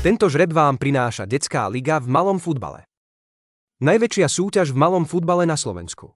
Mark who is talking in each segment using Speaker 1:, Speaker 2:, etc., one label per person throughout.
Speaker 1: Tento žreb vám prináša Detská liga v malom futbale. Najväčšia súťaž v malom futbale na Slovensku.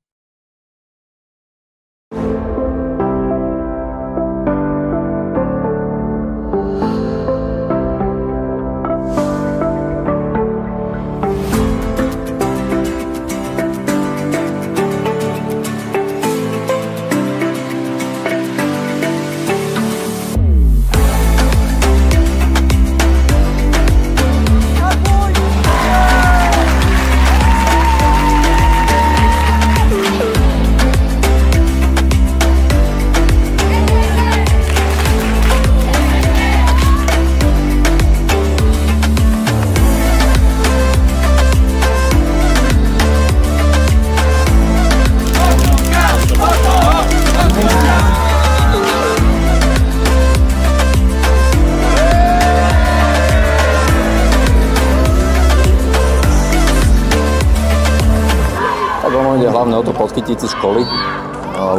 Speaker 2: Hlavne o to podchytiť si školy.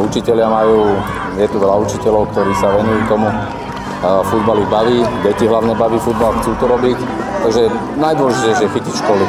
Speaker 2: Učitelia je tu veľa učiteľov, ktorí sa venujú tomu. Futbal ich baví, deti hlavne baví futbal, chcú to robiť. Takže najdôležitejšie je chytiť školy.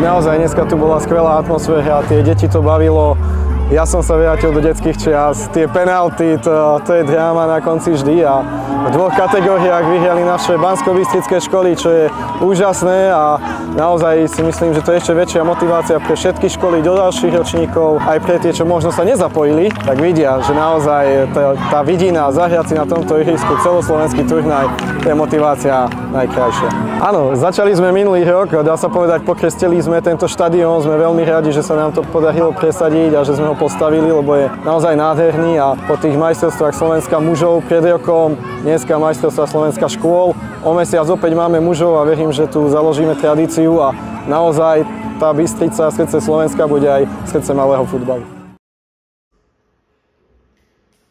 Speaker 3: Naozaj dneska tu bola skvelá atmosféra, tie deti to bavilo. Ja som sa vrátil do detských čias, tie penalty, to je dráma na konci vždy a v dvoch kategóriách vyhrali naše banskobystrické školy, čo je úžasné a naozaj si myslím, že to je ešte väčšia motivácia pre všetky školy do ďalších ročníkov, aj pre tie, čo možno sa nezapojili, tak vidia, že naozaj tá vidina zahrať si na tomto ihrisku celoslovenský turnaj, to je motivácia najkrajšia. Áno, začali sme minulý rok, dá sa povedať, pokrestili sme tento štadión, sme veľmi radi, že sa nám to podarilo presadiť a že sme ho postavili, lebo je naozaj nádherný a po tých majstrovstvách Slovenska mužov pred rokom, dneska majstrovstvá Slovenska škôl, o mesiac opäť máme mužov a verím, že tu založíme tradíciu a naozaj tá Bystrica, srdce Slovenska bude aj srdce malého futbalu.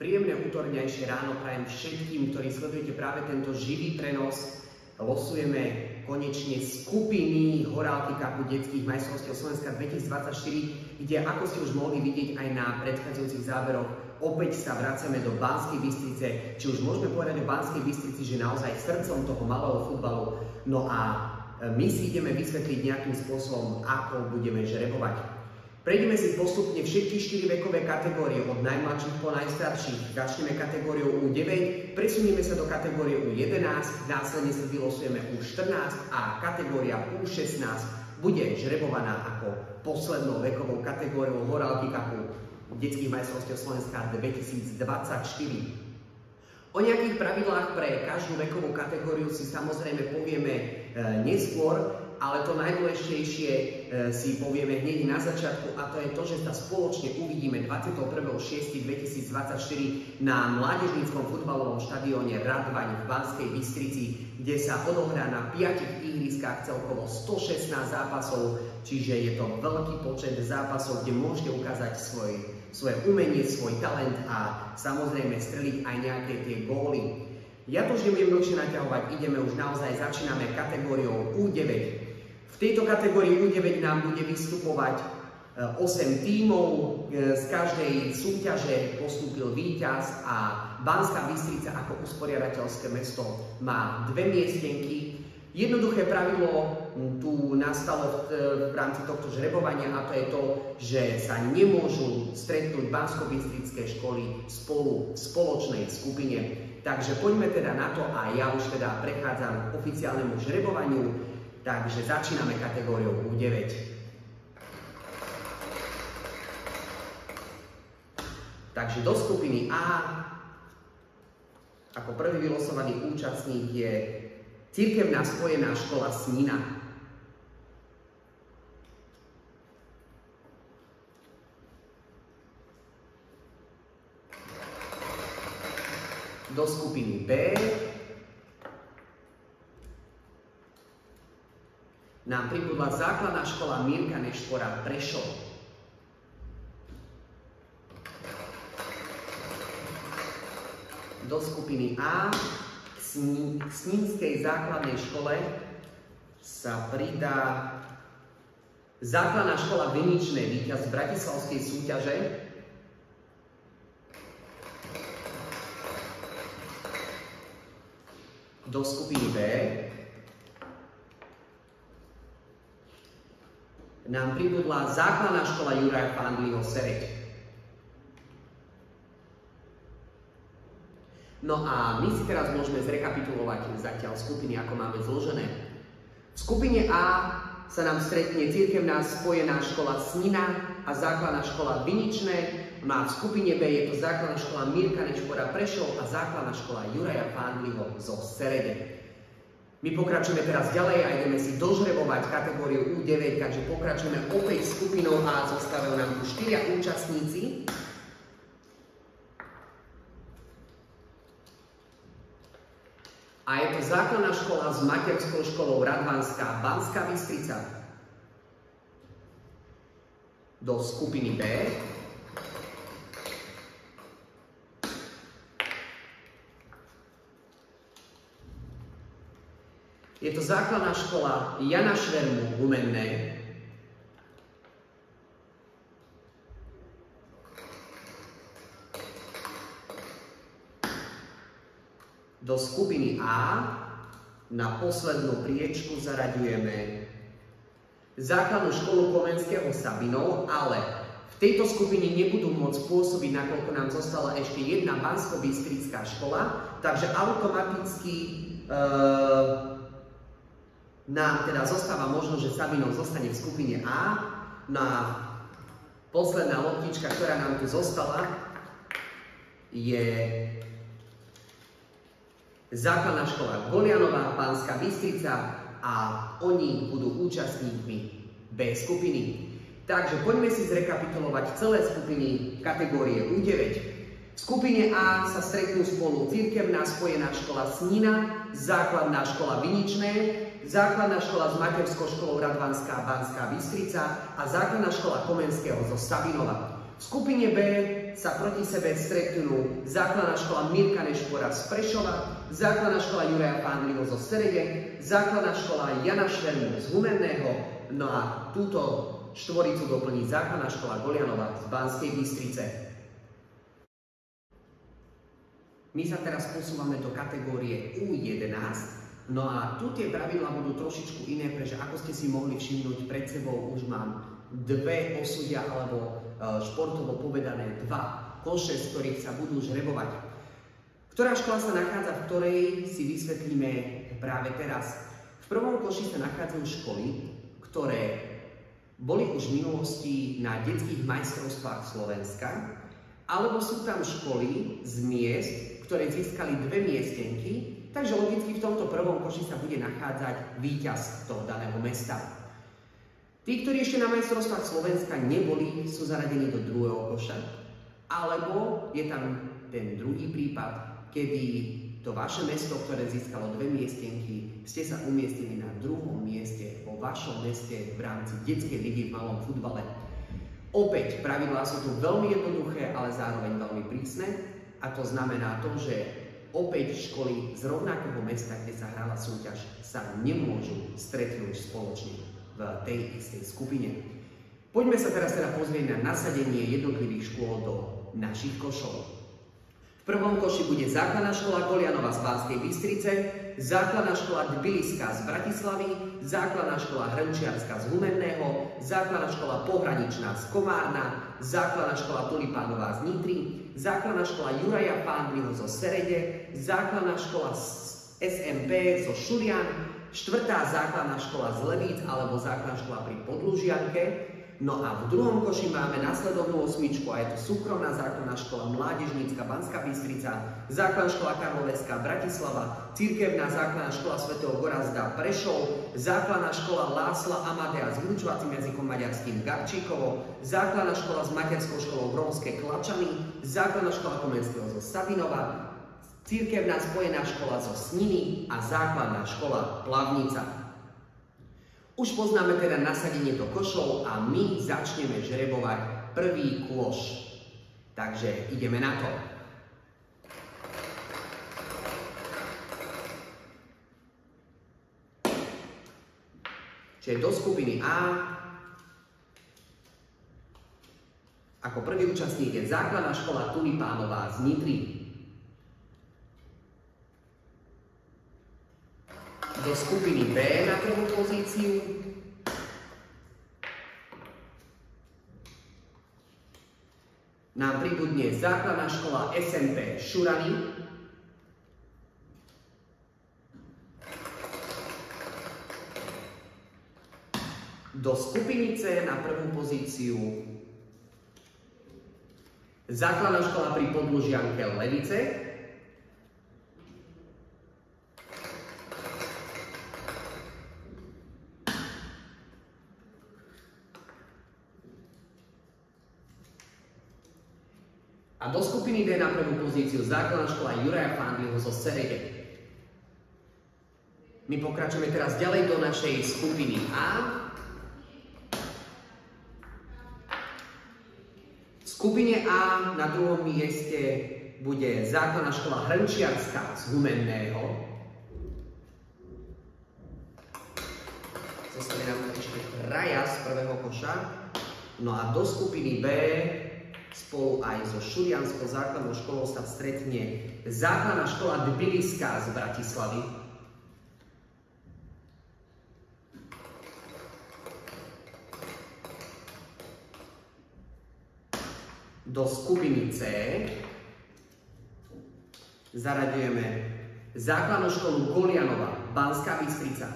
Speaker 4: Príjemné útorňajšie ráno prajem všetkým, ktorí sledujete práve tento živý prenos. Losujeme konečne skupiny Horálky Cupu detských majstrovstiev Slovenska 2024, kde ako ste už mohli vidieť aj na predchádzajúcich záberoch, opäť sa vracame do Banskej Bystrice. Či už môžeme povedať o Banskej Bystrici, že naozaj srdcom toho malého futbalu. No a my si ideme vysvetliť nejakým spôsobom, ako budeme žrebovať. Prejdeme si postupne všetky 4 vekové kategórie, od najmladších po najstarších. Začneme kategóriou U9, presunieme sa do kategórie U11, následne sa vylosujeme U14 a kategória U16 bude žrebovaná ako poslednou vekovou kategóriou Horálky Cupu detských majstrovstiev Slovenska 2024. O nejakých pravidlách pre každú vekovú kategóriu si samozrejme povieme neskôr, ale to najdôležitejšie si povieme hneď na začiatku a to je to, že sa spoločne uvidíme 21.6.2024 na mládežníckom futbalovom štadióne Radvaň v Banskej Bystrici, kde sa odohrá na 5 ihriskách celkovo 116 zápasov, čiže je to veľký počet zápasov, kde môžete ukázať svoje umenie, svoj talent a samozrejme streliť aj nejaké tie góly. Ja to už nebudem dlhšie naťahovať, ideme už naozaj, začíname kategóriou U9. V tejto kategórii U9 nám bude vystupovať 8 tímov, z každej súťaže postúpil víťaz a Banská Bystrica ako usporiadateľské mesto má 2 miestenky. Jednoduché pravidlo tu nastalo v rámci tohto žrebovania, a to je to, že sa nemôžu stretnúť banskobystrické školy spolu v spoločnej skupine. Takže poďme teda na to a ja už teda prechádzam k oficiálnemu žrebovaniu, takže začíname kategóriou U9. Takže do skupiny A ako prvý vylosovaný účastník je Cirkevná spojená škola Snina. Do skupiny B nám pribudla základná škola Mirka Nešpora Prešov. Do skupiny A k Snínskej základnej škole sa pridá základná škola Viničné, víťaz bratislavskej súťaže. Do skupiny B nám pribudla základná škola Juraja Fandliho Sereď. No a my si teraz môžeme zrekapitulovať zatiaľ skupiny, ako máme zložené. V skupine A sa nám stretne Cirkevná spojená škola Snina a základná škola Viničné. No a v skupine B je to základná škola Mirka Nešpora Prešov a základná škola Juraja Fandliho zo Serede. My pokračujeme teraz ďalej a ideme si dožrebovať kategóriu U9, takže pokračujeme opäť skupinou A, zostávajú nám tu 4 účastníci. A je to základná škola s materskou školou Radvanská Banská Bystrica. Do skupiny B je to základná škola Jana Švermu Humenné. Do skupiny A na poslednú priečku zaraďujeme základnú školu Komenského Sabinov, ale v tejto skupine nebudú môcť pôsobiť, nakoľko nám zostala ešte jedna banskobystrická škola, takže automaticky nám teda zostáva možnosť, že Sabinov zostane v skupine A. No a posledná loptička, ktorá nám tu zostala, je základná škola Golianová Banská Bystrica a oni budú účastníkmi B skupiny. Takže poďme si zrekapitulovať celé skupiny kategórie U9. V skupine A sa stretnú spolu Cirkevná spojená škola Snina, základná škola Viničné, základná škola s materskou školou Radvanská Banská Bystrica a základná škola Komenského zo Sabinova. V skupine B sa proti sebe stretnú základná škola Mirka Nešpora z Prešova, základná škola Juraja Fandliho zo Serede, základná škola Jana Švermu z Humenného, no a túto štvoricu doplní základná škola Golianova z Banskej Bystrice. My sa teraz posúvame do kategórie U11, no a tu tie pravidlá budú trošičku iné, pretože ako ste si mohli všimnúť, pred sebou už mám dve osudia, alebo športovo povedané dva koše, z ktorých sa budú žrebovať. Ktorá škola sa nachádza v ktorej, si vysvetlíme práve teraz. V prvom koši sa nachádzajú školy, ktoré boli už v minulosti na detských majstrovstvách Slovenska, alebo sú tam školy z miest, ktoré získali 2 miestenky, takže logicky v tomto prvom koši sa bude nachádzať víťaz toho daného mesta. Tí, ktorí ešte na majstrovstvách Slovenska neboli, sú zaradení do druhého koša, alebo je tam ten druhý prípad, kedy to vaše mesto, ktoré získalo 2 miestenky, ste sa umiestnili na druhom mieste vo vašom meste v rámci detskej ligy v malom futbale. Opäť pravidlá sú tu veľmi jednoduché, ale zároveň veľmi prísne, a to znamená to, že opäť školy z rovnakého mesta, kde sa hrala súťaž, sa nemôžu stretnúť spoločne v tej istej skupine. Poďme sa teraz pozrieť na nasadenie jednotlivých škôl do našich košov. V prvom koši bude základná škola Golianova z Banskej Bystrice, základná škola Tbiliská z Bratislavy, základná škola Hrnčiarska z Humenného, základná škola Pohraničná z Komárna, základná škola Tulipánová z Nitry, základná škola Juraja Fandliho zo Serede, základná škola SMP zo Šurian, 4. základná škola z Levíc alebo základná škola pri Podlužianke. No a v druhom koši máme nasledovnú osmičku a je to súkromná základná škola Mládežnícka Banská Bystrica, základná škola Karlovecká Bratislava, cirkevná základná škola svätého Gorazda Prešov, základná škola Lásla Amadea s vyučovacím jazykom maďarským Gabčíkovo, základná škola s materskou školou Rómske Klačany, základná škola Komenského zo Sabinova, cirkevná spojená škola zo Sniny a základná škola Plavnica. Už poznáme teda nasadenie do košov a my začneme žrebovať prvý kôš. Takže ideme na to. Čiže do skupiny A ako prvý účastník je základná škola Tulipánová z Nitry. Do skupiny B na prvú pozíciu nám pribudne základná škola SMP Šurany. Do skupiny C na prvú pozíciu základná škola pri Podlužianke Levice. A do skupiny D na prvú pozíciu základná škola Juraja Fandliho zo Serede. My pokračujeme teraz ďalej do našej skupiny A. V skupine A na druhom mieste bude základná škola Hrnčiarska z Humenného. Zostane nám ešte traja z prvého koša. No a do skupiny B spolu aj so Šurianskou základnou školou sa stretne základná škola Tbiliská z Bratislavy. Do skupiny C zaraďujeme základnú školu Golianova, Banská Bystrica.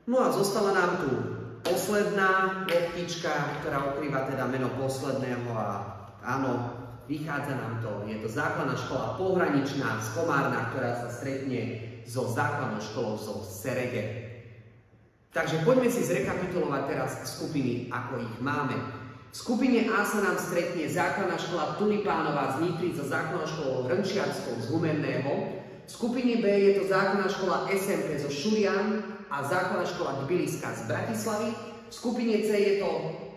Speaker 4: No a zostala nám tu posledná loptička, ktorá ukrýva teda meno posledného a áno, vychádza nám to. Je to základná škola Pohraničná z Komárna, ktorá sa stretne so základnou školou zo Serede. Takže poďme si zrekapitulovať teraz skupiny, ako ich máme. V skupine A sa nám stretne základná škola Tulipánova z Nitry so základnou školou Hrnčiarskou z Humenného. V skupine B je to základná škola SMP zo Šurian a základná škola Tbiliská z Bratislavy. V skupine C je to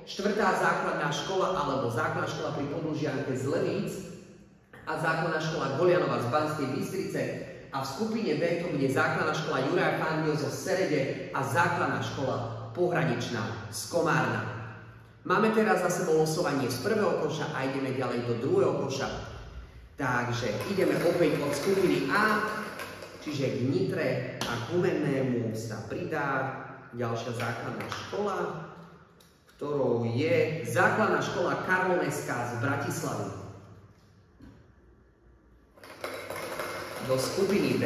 Speaker 4: 4. základná škola alebo základná škola pri Podlužianke z Levíc a základná škola Golianova z Banskej Bystrice. A v skupine D to bude základná škola Juraja Fandliho zo Serede a základná škola Pohraničná z Komárna. Máme teraz za sebou losovanie z prvého koša a ideme ďalej do druhého koša. Takže ideme opäť od skupiny A, čiže k Nitre a k Humennému sa pridá ďalšia základná škola, ktorou je základná škola Karlovecká z Bratislavy. Do skupiny D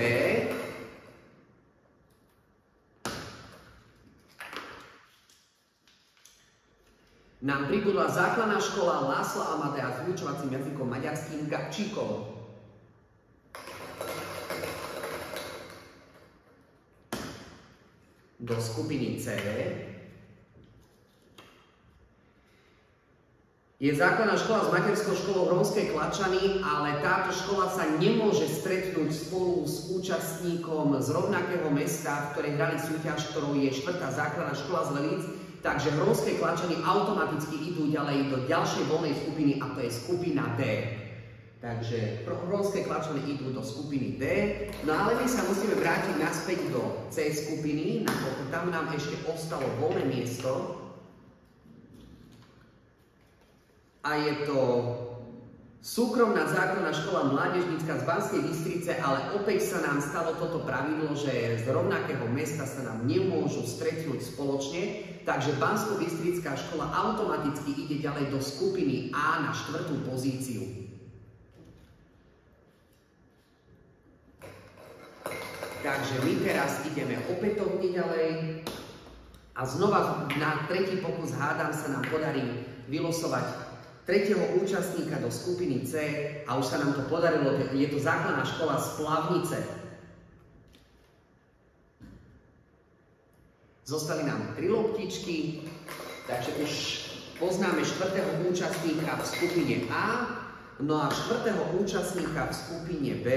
Speaker 4: nám pribudla základná škola Lásla Amadea s vyučovacím jazykom maďarským Gabčíkovo. Do skupiny C je základná škola s materskou školou Rómske Klačany, ale táto škola sa nemôže stretnúť spolu s účastníkom z rovnakého mesta, v ktorej hrali súťaž, ktorou je 4. základná škola z Levíc, takže Rómske Klačany automaticky idú ďalej do ďalšej voľnej skupiny a to je skupina D. Takže Rómske Klačany idú do skupiny D, no ale my sa musíme vrátiť naspäť do C skupiny, nakoľko tam nám ešte ostalo voľné miesto. a je to súkromná základná škola mládežnícka z Banskej Bystrice, ale opäť sa nám stalo toto pravidlo, že z rovnakého mesta sa nám nemôžu stretnúť spoločne, takže Banskobystrická škola automaticky ide ďalej do skupiny A na 4. pozíciu. Takže my teraz ideme opätovne ďalej a znova na tretí pokus hádam sa nám podarí vylosovať tretieho účastníka do skupiny C a už sa nám to podarilo, je to základná škola z Plavnice. Zostali nám 3 loptičky, takže už poznáme 4. účastníka v skupine A, no a 4. účastníka v skupine B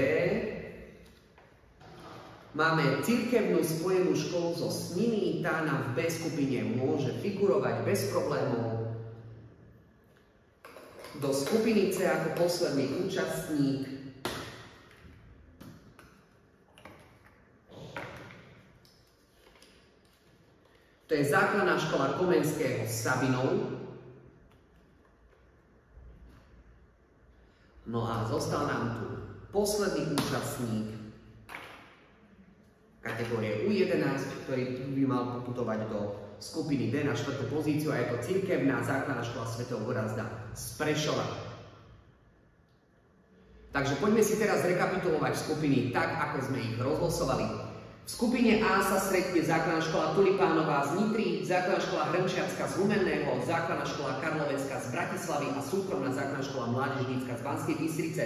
Speaker 4: máme cirkevnú spojenú školu zo Sniny, tá nám v B skupine môže figurovať bez problémov. Do skupiny C ako posledný účastník to je základná škola Komenského z Sabinov. No a zostal nám tu posledný účastník kategórie U11, ktorý by mal poputovať do skupiny D na 4. pozíciu a je to cirkevná základná škola svätého Gorazda z Prešova. Takže poďme si teraz rekapitulovať skupiny tak, ako sme ich rozlosovali. V skupine A sa stretne základná škola Tulipánová z Nitry, základná škola Hrnčiarska z Humenného, základná škola Karlovecká z Bratislavy a súkromná základná škola mládežnícka z Banskej Bystrice.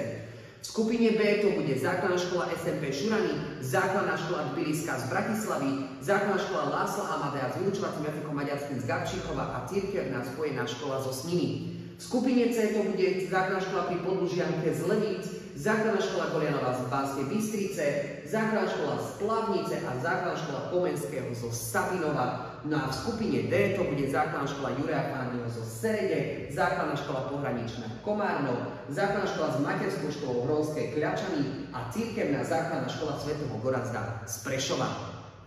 Speaker 4: V skupine B to bude základná škola SMP Šurany, základná škola Tbiliska z Bratislavy, základná škola Lásla Amadea s vyučovacím jazykom maďarským z Gabčíkova a cirkevná spojená škola zo Sniny. V skupine C to bude základná škola pri Podlužianke z Levíc, základná škola Golianova z Banskej Bystrice, základná škola z Plavnice a základná škola Komenského zo Sabinova. No a v skupine D to bude základná škola Juraja Fáneho zo Serede, základná škola pohraničná Komárno, základná škola s materskou školou Hronské Kľačany a cirkevná základná škola svätého Gorazda z Prešova.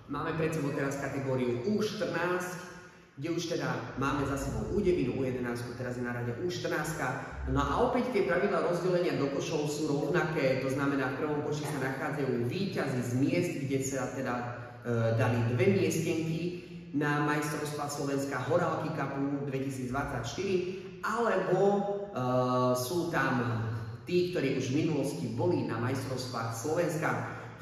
Speaker 4: Máme pred sebou teraz kategóriu U14, kde už teda máme za sebou U9, U11, teraz je na rade U14. No a opäť tie pravidlá rozdelenia do košov sú rovnaké, to znamená v prvom koši sa nachádzajú víťazi z miest, kde sa teda dali 2 miestenky na majstrovstvá Slovenska Horálky Cupu 2024, alebo sú tam tí, ktorí už v minulosti boli na majstrovstvách Slovenska.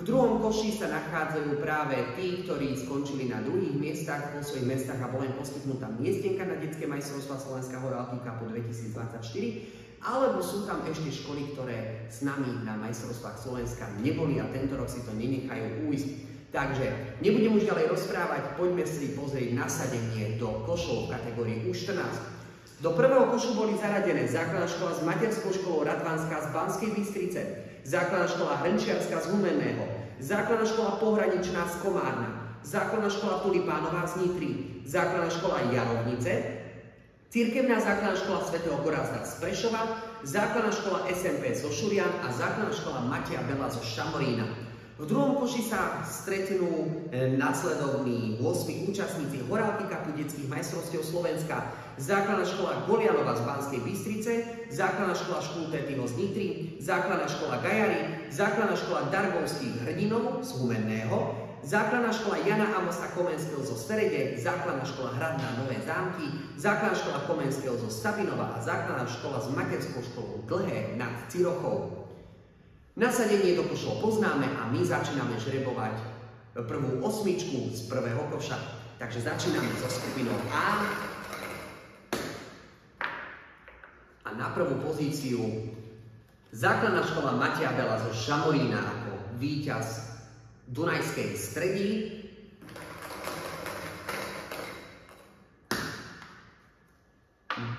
Speaker 4: V druhom koši sa nachádzajú práve tí, ktorí skončili na druhých miestach vo svojich mestách a bola im poskytnutá miestenka na detské majstrovstvá Slovenska Horálky Cupu 2024, alebo sú tam ešte školy, ktoré s nami na majstrovstvách Slovenska neboli a tento rok si to nenechajú ujsť. Takže nebudem už ďalej rozprávať, poďme si pozrieť nasadenie do košov v kategórii U14. Do prvého košu boli zaradené základná škola s materskou školou Radvanská z Banskej Bystrice, základná škola Hrnčiarska z Humenného, základná škola pohraničná z Komárna, základná škola Tulipánová z Nitry, základná škola Jarovnice, cirkevná základná škola svätého Gorazda z Prešova, základná škola SMP zo Šurian a základná škola Mateja Bela zo Šamorína. V druhom koši sa stretnú nasledovní 8 účastníci Horálky Cupu detských majstrovstiev Slovenska, základná škola Golianova z Banskej Bystrice, základná škola Škultétyho z Nitry, základná škola Gajary, základná škola Dargovských hrdinov z Humenného, základná škola Jana Amosa Komenského zo Serede, základná škola Hradná Nové Zámky, základná škola Komenského zo Sabinova a základná škola s materskou školou Dlhé nad Cirochou. Nasadenie do košov poznáme a my začíname žrebovať prvú osmičku z prvého koša. Takže začíname so skupinou A. A na prvú pozíciu základná škola Mateja Bela zo Šamorína ako víťaz Dunajskej stredy.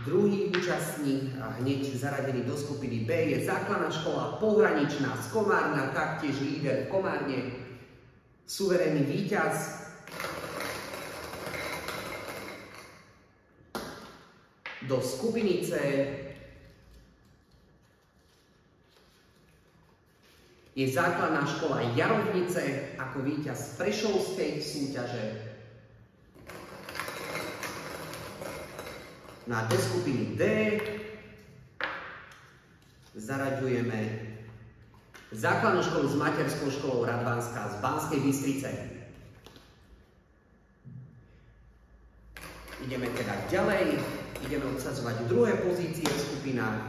Speaker 4: Druhý účastník a hneď zaradený do skupiny B je základná škola pohraničná z Komárna, taktiež líder v Komárne, suverénny víťaz. Do skupiny C je základná škola Jarovnice ako víťaz Prešovskej súťaže. No a do skupiny D zaraďujeme základnú školu s materskou školou Radvanská z Banskej Bystrice. Ideme teda ďalej, ideme obsadzovať druhé pozície v skupinách,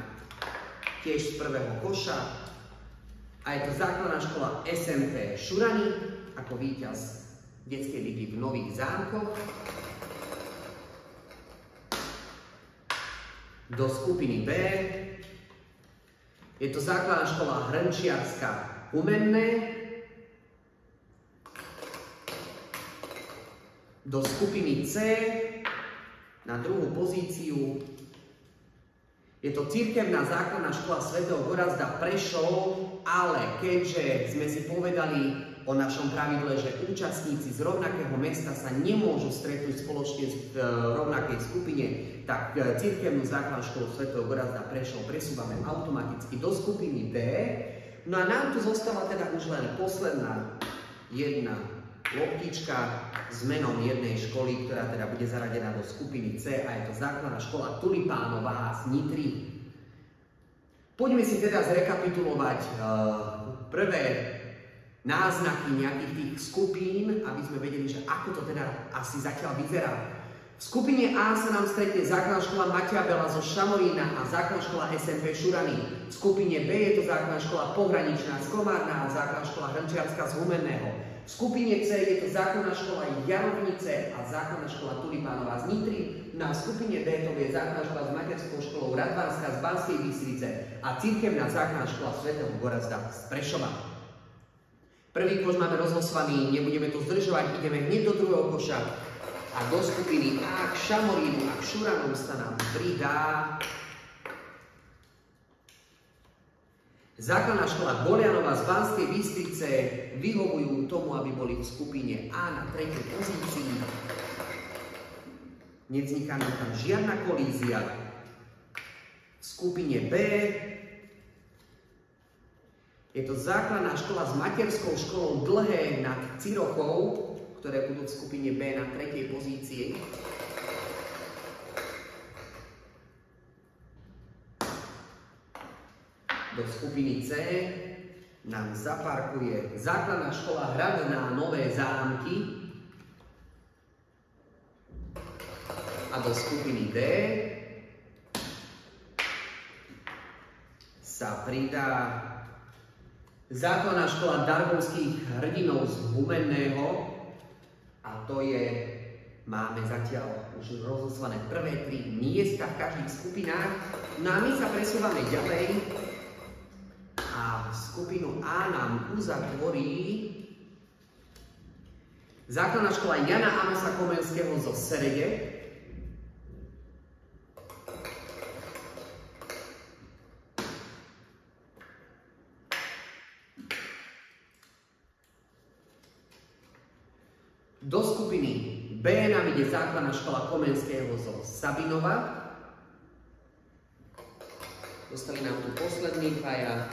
Speaker 4: tiež z prvého koša. A je to základná škola SMP Šurany ako víťaz detskej ligy v Nových Zámkoch. Do skupiny B je to základná škola Hrnčiarska Humenné. Do skupiny C na druhú pozíciu je to cirkevná základná škola svätého Gorazda Prešov, ale keďže sme si povedali o našom pravidle, že účastníci z rovnakého mesta sa nemôžu stretnúť spoločne v rovnakej skupine, tak cirkevnú základnú školu svätého Gorazda Prešov presúvame automaticky do skupiny D. No a nám tu zostáva teda už len posledná jedna loptička s menom jednej školy, ktorá teda bude zaradená do skupiny C a je to základná škola Tulipánová z Nitry. Poďme si teda zrekapitulovať prvé náznaky nejakých tých skupín, aby sme vedeli, že ako to teda asi zatiaľ vyzerá. V skupine A sa nám stretne základná škola Mateja Bela zo Šamorína a základná škola SMP Šurany. V skupine B je to základná škola Pohraničná z Komárna a základná škola Hrnčiarska z Humenného. V skupine C je to základná škola Jarovnice a základná škola Tulipánová z Nitry. Na skupine D to je základná škola s materskou školou Radvanská z Banskej Bystrice a cirkevná základná škola svätého Gorazda z Prešova. Prvý koš máme rozhlasovaný, nebudeme to zdržovať, ideme hneď do druhého koša a do skupiny A k Šamorínu a k Šuranom sa nám pridá základná škola Bolianova z Banskej Bystrice. Vyhovujú tomu, aby boli v skupine A na tretej pozícii. Nevzniká nám tam žiadna kolízia. V skupine B je to základná škola s materskou školou Dlhé nad Cirochou, ktoré budú v skupine B na tretej pozícii. Do skupiny C nám zaparkuje základná škola Hradná Nové Zámky a do skupiny D sa pridá základná škola Dargovských hrdinov z Humenného a to je, máme zatiaľ už rozoslané prvé 3 miesta v každých skupinách. No a my sa presúvame ďalej a skupinu A nám uzatvorí základná škola Jana Amosa Komenského zo Serede. Do skupiny B nám ide základná škola Komenského zo Sabinova. Dostali nám tu poslední dvaja.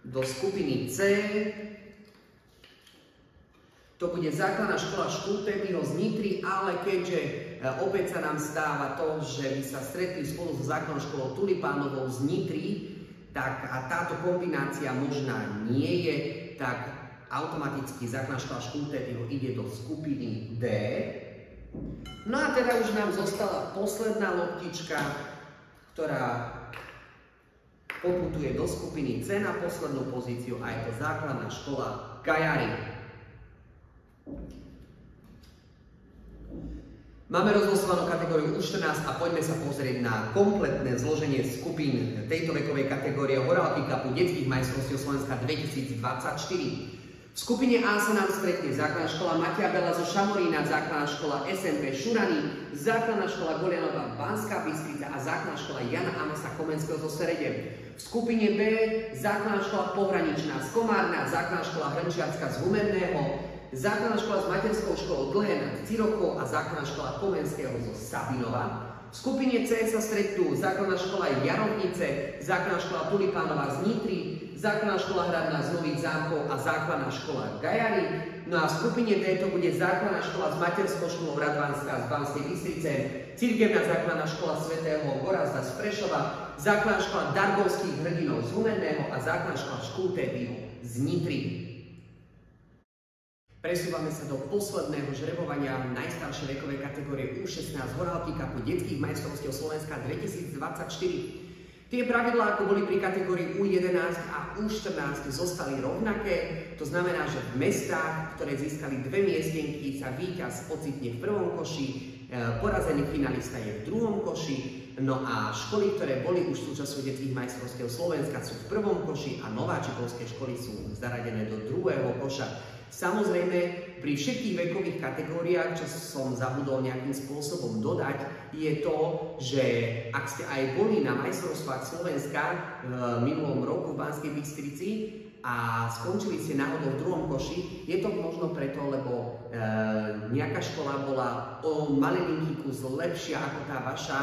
Speaker 4: Do skupiny C to bude základná škola Škultébyho z Nitry, ale keďže opäť sa nám stáva to, že by sa stretli spolu so základnou školou Tulipánovou z Nitry, tak a táto kombinácia možná nie je, tak automaticky základná škola Škultébyho ide do skupiny D. No a teda už nám zostala posledná loptička, ktorá poputuje do skupiny C na poslednú pozíciu a je to základná škola Gajary. Máme rozlosovanú kategóriu U14 a poďme sa pozrieť na kompletné zloženie skupín tejto vekovej kategórie Horálky Cupu detských majstrovstiev Slovenska 2024. V skupine A sa nám stretne základná škola Mateja Bela zo Šamorína, základná škola SMP Šurany, základná škola Bolianova Banská Bystrica a základná škola Jana Amosa Komenského zo Serede. V skupine B základná škola Pohraničná z Komárna, základná škola Hrnčiarska z Humenného, základná škola s materskou školou Dlhé nad Cirochou a základná škola Komenského zo Sabinova. V skupine C sa stretnú základná škola Jarovnice, základná škola Tulipánova z Nitry, základná škola Hradná z Nových Zámkov a základná škola Gajary. No a v skupine D to bude základná škola s materskou školou Radvanská z Banskej Bystrice, cirkevná základná škola svätého Gorazda z Prešova, základná škola Darbovských hrdinov z Humenného a základná škola Škultéviu z Nitry. Presúvame sa do posledného žrebovania najstaršej vekovej kategórie U16 Horálky Cupu detských majstrovstiev Slovenska 2024. Tie pravidlá, ako boli pri kategórii U11 a U14, zostali rovnaké. To znamená, že v mestách, ktoré získali 2 miestenky, sa víťaz ocitne v prvom koši, porazený finalista je v druhom koši, no a školy, ktoré boli už súčasťou detských majstrovstiev Slovenska, sú v prvom koši a nováčikovské školy sú zaradené do druhého koša. Samozrejme, pri všetkých vekových kategóriách, čo som zabudol nejakým spôsobom dodať, je to, že ak ste aj boli na majstrovstvách Slovenska v minulom roku v Banskej Bystrici a skončili ste náhodou v druhom koši, je to možno preto, lebo nejaká škola bola o malinký kus lepšia ako tá vaša,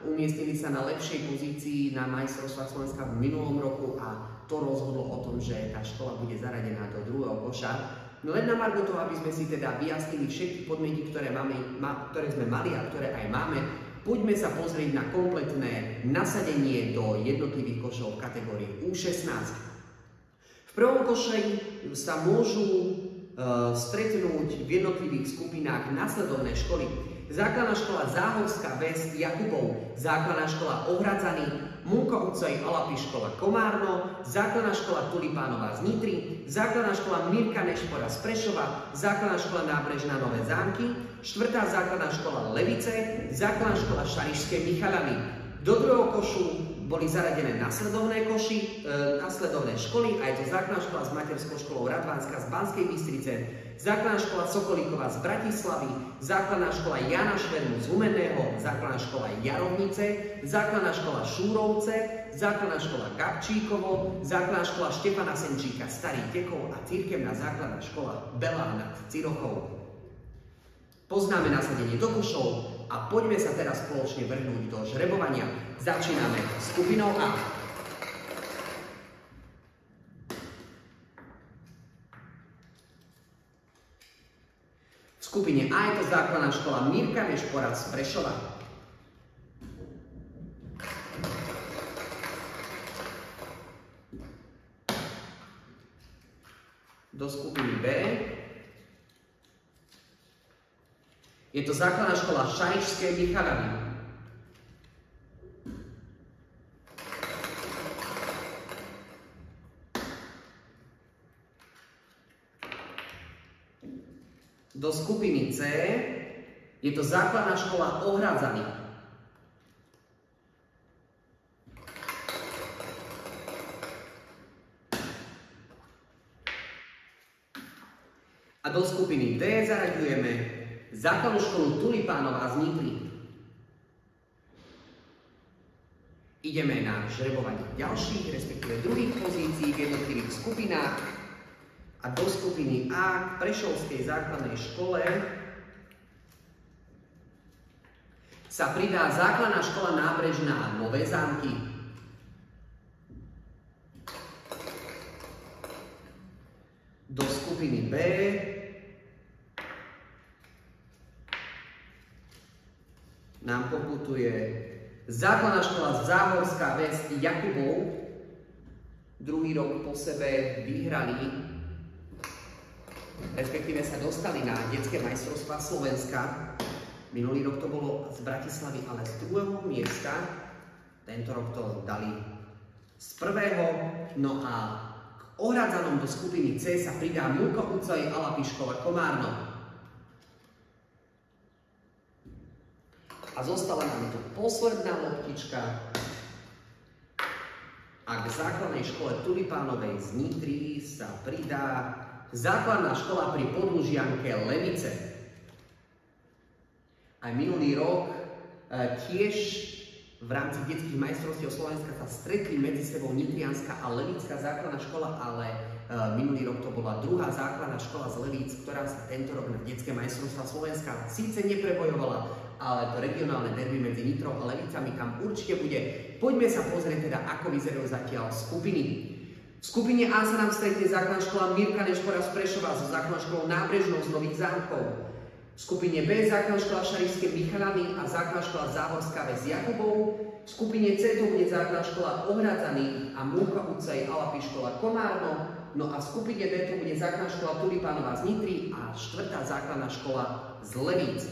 Speaker 4: umiestnili sa na lepšej pozícii na majstrovstvách Slovenska v minulom roku a to rozhodlo o tom, že tá škola bude zaradená do druhého koša. No len na margo toho, aby sme si teda vyjasnili všetky podmienky, ktoré sme mali a ktoré aj máme, poďme sa pozrieť na kompletné nasadenie do jednotlivých košov v kategórii U16. V prvom koši sa môžu stretnúť v jednotlivých skupinách nasledovné školy. Základná škola Záhorská Ves Jakubov, základná škola Ohradzaný, Munko Ucej Alapi škola Komárno, základná škola Tulipánová z Nitry, základná škola Mirka Nešpora z Prešova, základná škola Nábrežná Nové Zámky, 4. základná škola Levice, základná škola Šarišské Michalany. Do druhého košu boli zaradené nasledovné školy, a je to základná škola s materskou školou Radvanská z Banskej Bystrice, základná škola Sokolíková z Bratislavy, základná škola Jana Švermu z Humenného, základná škola Jarovnice, základná škola Šúrovce, základná škola Gabčíkovo, základná škola Štefana Senčíka Starý Tekov a cirkevná základná škola Belá nad Cirochou. Poznáme nasadenie do košov a poďme sa teraz spoločne vrhnúť do žrebovania. Začíname skupinou A. V skupine A je to základná škola Mirka Nešpora z Prešova. Do skupiny B je to základná škola Šarišské Michalany. Do skupiny C je to základná škola Ohradzaný. A do skupiny D zaraďujeme základnú školu Tulipánová z Nitry. Ideme na žrebovanie ďalších, respektíve druhých pozícií v jednotlivých skupinách. A do skupiny A k Prešovskej základnej škole sa pridá základná škola Nábrežná Nové Zámky. Do skupiny B nám poputuje základná škola Záhorská Ves Jakubov. Druhý rok po sebe vyhrali, respektíve sa dostali na detské majstrovstvá Slovenska. Minulý rok to bolo z Bratislavy, ale z druhého miesta. Tento rok to dali z prvého. No a k Ohradzanom do skupiny C sa pridá Munko Ucej Alapi škola Komárno. A zostala nám tu posledná loptička. A k základnej škole Tulipánovej z Nitry sa pridá základná škola pri Podlužianke Levice. Aj minulý rok tiež v rámci detských majstrovstiev Slovenska sa stretli medzi sebou Nitrianska a Levická základná škola, ale minulý rok to bola druhá základná škola z Levíc, ktorá sa tento rok na detské majstrovstvá Slovenska síce neprebojovala, ale to regionálne derby medzi Nitrou a Levicami tam určite bude. Poďme sa pozrieť teda, ako vyzerajú zatiaľ skupiny. V V skupine A sa nám stretne základná škola Mirka Nešpora z Prešova so základnou školou Nábrežnou z Nových Zámkov. V skupine B základná škola Šarišské Michalany a základná škola Záhorská Ves Jakubov. V skupine C to bude základná škola Ohradzaný a Múcha Ucej Alapi škola Komárno. No a v skupine D to bude základná škola Tulipánová z Nitry a 4. základná škola z Levíc.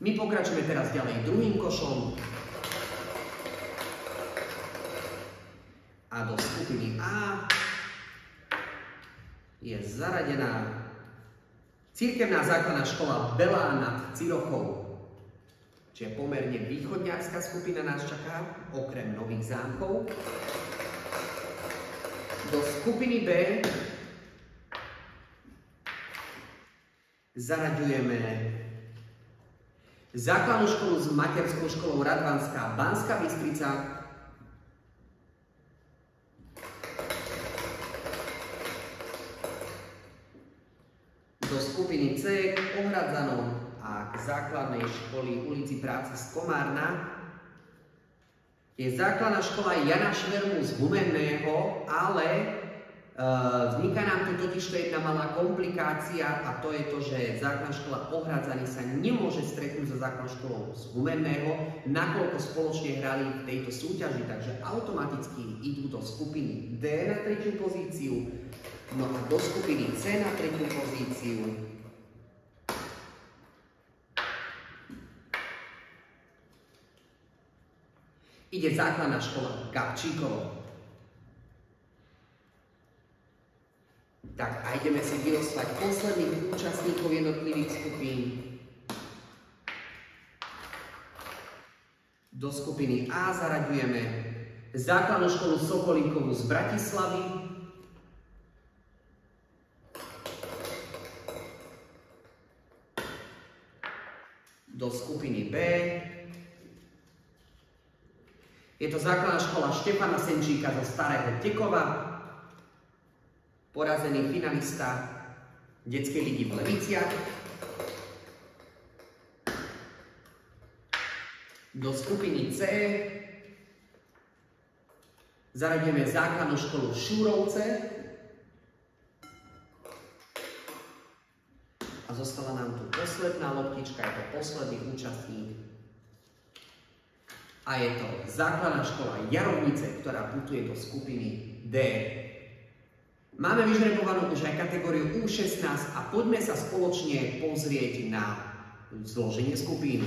Speaker 4: My pokračujeme teraz ďalej druhým košom. A do skupiny A je zaradená Cirkevná základná škola Belá nad Cirochou. Čiže pomerne východňarská skupina nás čaká, okrem Nových Zámkov. Do skupiny B zaraďujeme základnú školu s materskou školou Radvanská Banská Bystrica. Do skupiny C k Ohradzanom a k základnej školy ulici Práce z Komárna je základná škola Jana Švermu z Humenného, ale vzniká nám tu totiž jedna malá komplikácia a to je to, že základná škola Ohradzaný sa nemôže stretnúť so základnou školou z Humenného, nakoľko spoločne hrali v tejto súťaži, takže automaticky idú do skupiny D na 3. pozíciu. No a do skupiny C na 3. pozíciu ide základná škola Gabčíkovo. Tak a ideme si vylosovať posledných účastníkov jednotlivých skupín. Do skupiny A zaraďujeme základnú školu Sokolíkovú z Bratislavy. Do skupiny B je to základná škola Štefana Senčíka zo Starého Tekova, porazený finalista detskej ligy v Leviciach. Do skupiny C zaradíme základnú školu Šúrovce a zostala nám tu posledná loptička, je to posledný účastník. A je to základná škola Jarovnice, ktorá putuje do skupiny D. Máme vyžrebovanú už aj kategóriu U16 a poďme sa spoločne pozrieť na zloženie skupín.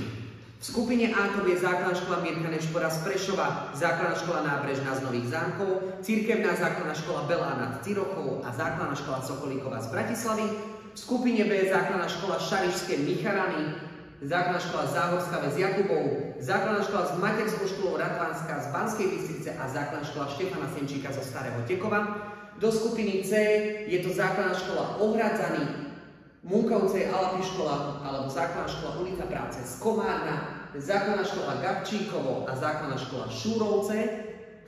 Speaker 4: V skupine A to je základná škola Mirka Nešpora z Prešova, základná škola Nábrežná z Nových Zámkov, cirkevná základná škola Belá nad Cirochou a základná škola Sokolíková z Bratislavy. V skupine B základná škola Šarišské Michalany, základná škola Záhorská Ves Jakubov, základná škola s materskou školou Radvanská z Banskej Bystrice a základná škola Štefana Senčíka zo Starého Tekova. Do skupiny C je to základná škola Ohradzaný, Munkovcej Alapi škola alebo základná škola ulica Práce z Komárna, základná škola Gabčíkovo a základná škola Šúrovce,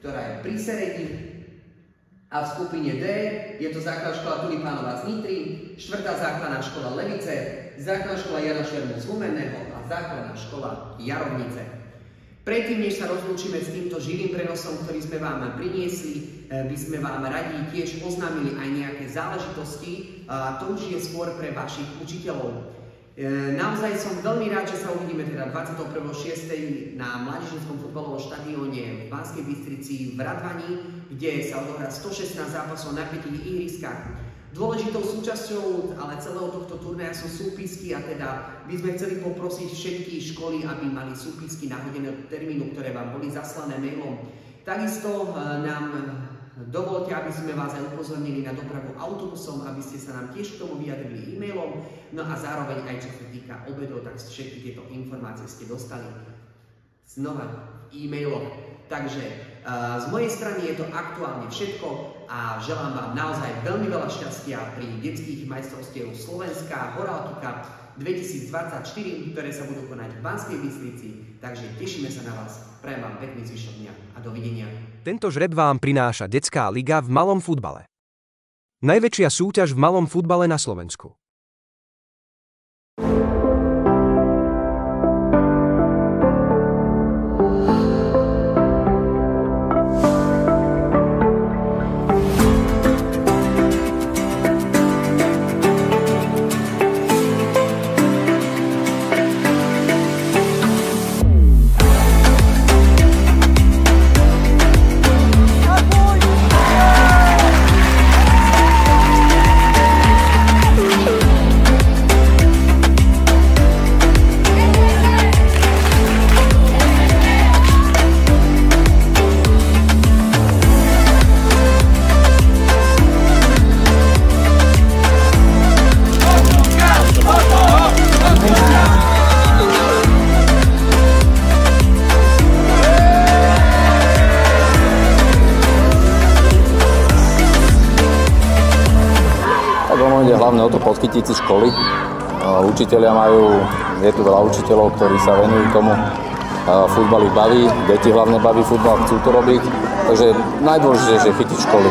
Speaker 4: ktorá je pri Seredi. A v skupine D je to základná škola Tulipánová z Nitry, 4. základná škola Levice, základná škola Jana Švermu z Humenného a základná škola Jarovnice. Predtým, než sa rozlúčime s týmto živým prenosom, ktorý sme vám priniesli, by sme vám radi tiež oznámili aj nejaké záležitosti, a to už je skôr pre vašich učiteľov. Naozaj som veľmi rád, že sa uvidíme teda 21.6. na mládežníckom futbalovom štadióne v Banskej Bystrici v Radvani, kde sa odohrá 116 zápasov na 5 ihriskách. Dôležitou súčasťou ale celého tohto turnaja sú súpisky a teda by sme chceli poprosiť všetky školy, aby mali súpisky nahodené od termínu, ktoré vám boli zaslané mailom. Takisto nám dovolte, aby sme vás aj upozornili na dopravu autobusom, aby ste sa nám tiež k tomu vyjadrili e-mailom. No a zároveň aj čo sa týka obedov, tak všetky tieto informácie ste dostali znova e-mailom. Takže z mojej strany je to aktuálne všetko a želám vám naozaj veľmi veľa šťastia pri detských majstrovstiev Slovenska Horálky Cup 2024, ktoré sa budú konať v Banskej Bystrici. Takže tešíme sa na vás. Prajem vám pekný zvyšok dňa a dovidenia.
Speaker 1: Tento žreb vám prináša Detská liga v malom futbale. Najväčšia súťaž v malom futbale na Slovensku.
Speaker 2: podchytíci školy. Učitelia je tu veľa učiteľov, ktorí sa venujú tomu. Futbal ich baví, deti hlavne baví futbal, chcú to robiť. Takže najdôležitejšie je chytiť školy.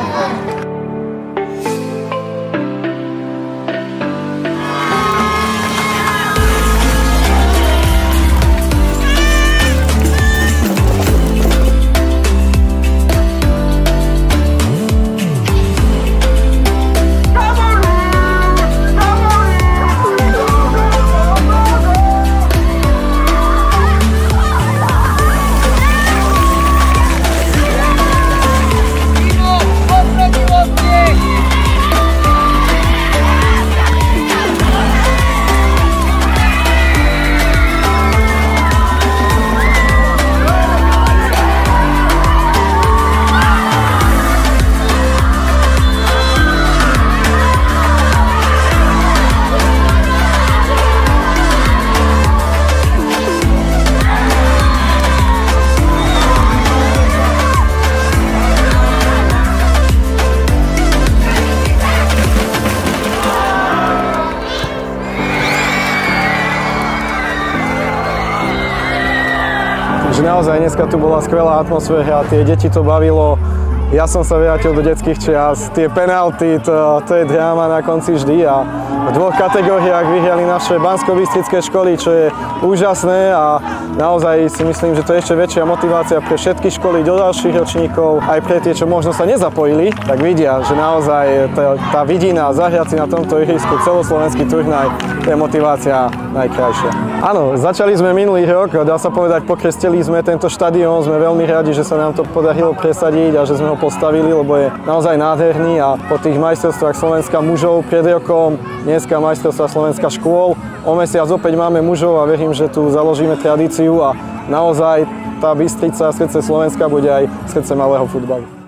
Speaker 3: Že naozaj dneska tu bola skvelá atmosféra, tie deti to bavilo. Ja som sa vrátil do detských čias, tie penalty, to je dráma na konci vždy a v dvoch kategóriách vyhrali naše banskobystrické školy, čo je úžasné a naozaj si myslím, že to je ešte väčšia motivácia pre všetky školy do ďalších ročníkov, aj pre tie, čo možno sa nezapojili, tak vidia, že naozaj tá vidina zahrať si na tomto ihrisku celoslovenský turnaj, to je motivácia najkrajšia. Áno, začali sme minulý rok, dá sa povedať, pokrstili sme tento štadión, sme veľmi radi, že sa nám to podarilo presadiť a že sme ho postavili, lebo je naozaj nádherný a po tých majstrovstvách Slovenska mužov pred rokom, dneska majstrovstvá Slovenska škôl, o mesiac opäť máme mužov a verím, že tu založíme tradíciu a naozaj tá Bystrica, srdce Slovenska bude aj srdce malého futbalu.